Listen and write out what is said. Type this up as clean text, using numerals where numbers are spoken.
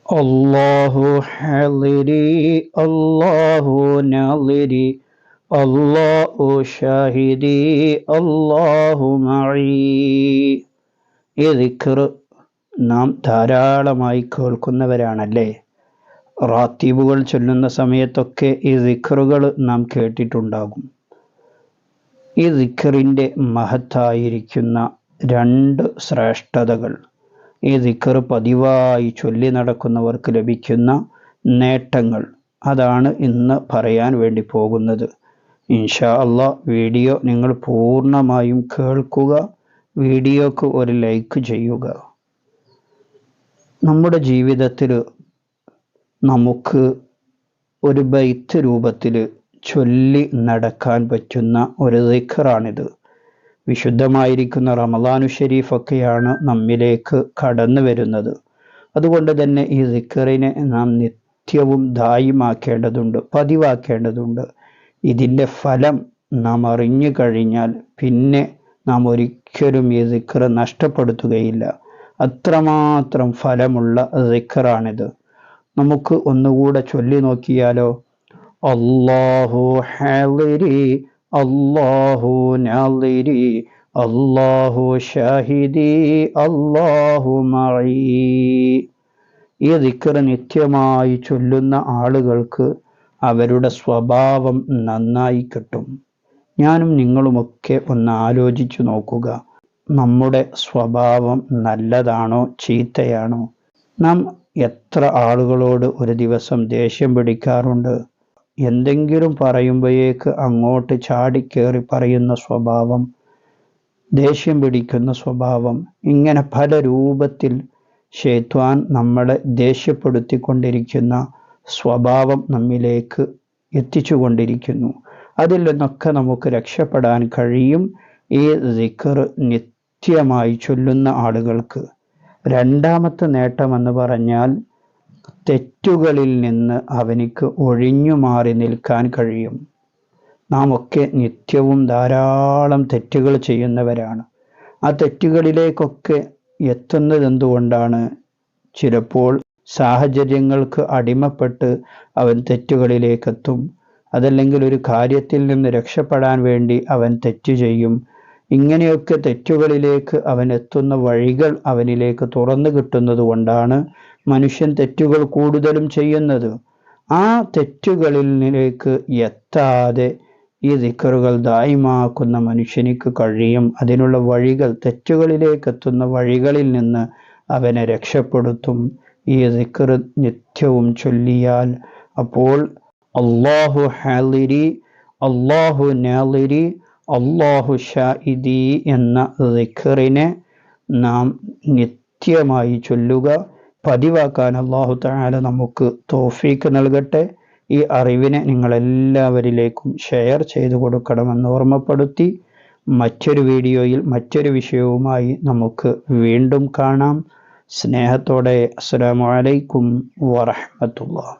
അല്ലാഹു ഹാളിരി അല്ലാഹു നാളിരി അല്ലാഹു ഷാഹിദി അല്ലാഹു മഈ. ഈ ദിക്ർ നാം ധാരാളമായി കേൾക്കുന്നവരാണല്ലേ. റാത്തീബുകൾ ചൊല്ലുന്ന സമയത്തൊക്കെ ഈ ദിക്റുകൾ നാം കേട്ടിട്ടുണ്ടാകും. ഈ ദിക്റിൻ്റെ മഹത്തായിരിക്കുന്ന രണ്ട് ശ്രേഷ്ഠതകൾ, ഈ ദിക്ർ പതിവായി ചൊല്ലി നടക്കുന്നവർക്ക് ലഭിക്കുന്ന നേട്ടങ്ങൾ, അതാണ് ഇന്ന് പറയാൻ വേണ്ടി പോകുന്നത്. ഇൻഷാ അല്ലാഹ് വീഡിയോ നിങ്ങൾ പൂർണ്ണമായും കേൾക്കുക. വീഡിയോക്ക് ഒരു ലൈക്ക് ചെയ്യുക. നമ്മുടെ ജീവിതത്തിൽ നമുക്ക് ഒരു ബൈത്ത് രൂപത്തിൽ ചൊല്ലി നടക്കാൻ പറ്റുന്ന ഒരു ദിക്റാണിത്. വിശുദ്ധമായിരിക്കുന്ന റമളാനു ഷരീഫൊക്കെയാണ് നമ്മിലേക്ക് കടന്നു വരുന്നത്. അതുകൊണ്ട് തന്നെ ഈ ദിക്റിനെ നാം നിത്യവും ദായിമാക്കേണ്ടതുണ്ട്, പതിവാക്കേണ്ടതുണ്ട്. ഇതിൻ്റെ ഫലം നാം അറിഞ്ഞു കഴിഞ്ഞാൽ പിന്നെ നാം ഒരിക്കലും ഈ ദിക്ർ നഷ്ടപ്പെടുത്തുകയില്ല. അത്രമാത്രം ഫലമുള്ള ദിക്റാണിത്. നമുക്ക് ഒന്നുകൂടെ ചൊല്ലി നോക്കിയാലോ? അല്ലാഹു ഹാളിരി അല്ലാഹു നാളിരി അല്ലാഹു ഷാഹിദി അല്ലാഹു മഈ. ഈ ദിക്ർ നിത്യമായി ചൊല്ലുന്ന ആളുകൾക്ക് അവരുടെ സ്വഭാവം നന്നായി കിട്ടും. ഞാനും നിങ്ങളുമൊക്കെ ഒന്ന് ആലോചിച്ചു നോക്കുക. നമ്മുടെ സ്വഭാവം നല്ലതാണോ ചീത്തയാണോ? നാം എത്ര ആളുകളോട് ഒരു ദിവസം ദേഷ്യം പിടിക്കാറുണ്ട്. എന്തെങ്കിലും പറയുമ്പോഴേക്ക് അങ്ങോട്ട് ചാടിക്കേറി പറയുന്ന സ്വഭാവം, ദേഷ്യം പിടിക്കുന്ന സ്വഭാവം, ഇങ്ങനെ പല രൂപത്തിൽ ശൈത്വാൻ നമ്മളെ ദേഷ്യപ്പെടുത്തിക്കൊണ്ടിരിക്കുന്ന സ്വഭാവം നമ്മിലേക്ക് എത്തിച്ചുകൊണ്ടിരിക്കുന്നു. അതിൽ നിന്നൊക്കെ നമുക്ക് രക്ഷപ്പെടാൻ കഴിയും ഈ ദിക്ർ നിത്യമായി ചൊല്ലുന്ന ആളുകൾക്ക്. രണ്ടാമത്തെ നേട്ടമെന്ന് പറഞ്ഞാൽ തെറ്റുകളിൽ നിന്ന് അവനിക്ക് ഒഴിഞ്ഞു മാറി നിൽക്കാൻ കഴിയും. നാം ഒക്കെ നിത്യവും ധാരാളം തെറ്റുകൾ ചെയ്യുന്നവരാണ്. ആ തെറ്റുകളിലേക്കൊക്കെ എത്തുന്നത് എന്തുകൊണ്ടാണ്? ചിലപ്പോൾ സാഹചര്യങ്ങൾക്ക് അടിമപ്പെട്ട് അവൻ തെറ്റുകളിലേക്കെത്തും. അതല്ലെങ്കിൽ ഒരു കാര്യത്തിൽ നിന്ന് രക്ഷപ്പെടാൻ വേണ്ടി അവൻ തെറ്റ് ചെയ്യും. ഇങ്ങനെയൊക്കെ തെറ്റുകളിലേക്ക് അവൻ എത്തുന്ന വഴികൾ അവനിലേക്ക് തുറന്നു കിട്ടുന്നത് കൊണ്ടാണ് മനുഷ്യൻ തെറ്റുകൾ കൂടുതലും ചെയ്യുന്നത്. ആ തെറ്റുകളിലേക്ക് എത്താതെ ഈ ദിക്റുകൾ ദായിമാക്കുന്ന മനുഷ്യനിക്ക് കഴിയും. അതിനുള്ള വഴികൾ, തെറ്റുകളിലേക്ക് എത്തുന്ന വഴികളിൽ നിന്ന് അവനെ രക്ഷപ്പെടുത്തും ഈ ദിക്ർ നിത്യവും ചൊല്ലിയാൽ. അപ്പോൾ അല്ലാഹു ഹാളിരി അല്ലാഹു നാളിരി അല്ലാഹു ഷാഹിദി എന്ന ദിക്റിനെ നാം നിത്യമായി ചൊല്ലുക. പതിവാക്കാൻ അല്ലാഹു തആല നമുക്ക് തൗഫീഖ് നൽകട്ടെ. ഈ അറിവിനെ നിങ്ങളെല്ലാവരിലേക്കും ഷെയർ ചെയ്തു കൊടുക്കണമെന്ന് ഓർമ്മപ്പെടുത്തി മറ്റൊരു വീഡിയോയിൽ മറ്റൊരു വിഷയവുമായി നമുക്ക് വീണ്ടും കാണാം. സ്നേഹത്തോടെ അസ്സലാമു അലൈക്കും വറഹ്മത്തുള്ളാഹി.